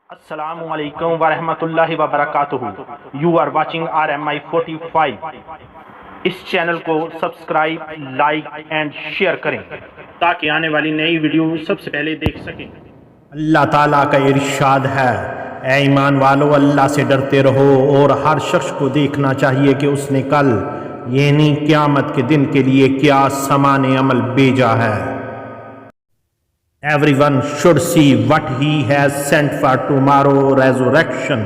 السلام علیکم ورحمۃ اللہ وبرکاتہ. You are watching RMI 45. اس چینل کو سبسکرائب، لائک اینڈ شیئر کریں تاکہ آنے والی نئی ویڈیو سب سے پہلے دیکھ سکیں. اللہ تعالیٰ کا ارشاد ہے، اے ایمان والو اللہ سے ڈرتے رہو اور ہر شخص کو دیکھنا چاہیے کہ اس نے کل یعنی قیامت کے دن کے لیے کیا سامان عمل بھیجا ہے. Everyone should see what he has sent for tomorrow resurrection.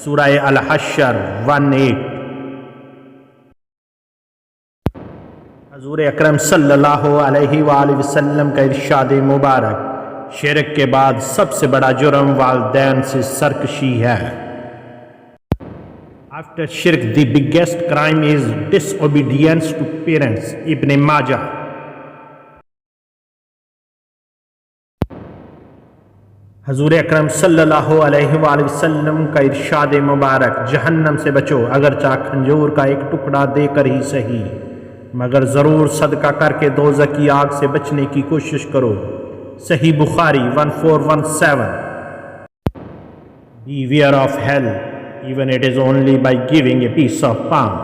سورہ الحشر 1:8. حضور اکرم صلی اللہ علیہ وآلہ وسلم کا ارشاد مبارک، شرک کے بعد سب سے بڑا جرم والدین سے سرکشی ہے. After shirk, the biggest crime is disobedience to parents. ابن ماجہ. حضور اکرم صلی اللہ علیہ وآلہ وسلم کا ارشاد مبارک، جہنم سے بچو اگرچہ کھنجور کا ایک ٹکڑا دے کر ہی صحیح، مگر ضرور صدقہ کر کے دوزخ کی آگ سے بچنے کی کوشش کرو. صحیح بخاری 1417. Beware of hell, even it is only by giving a piece of palm.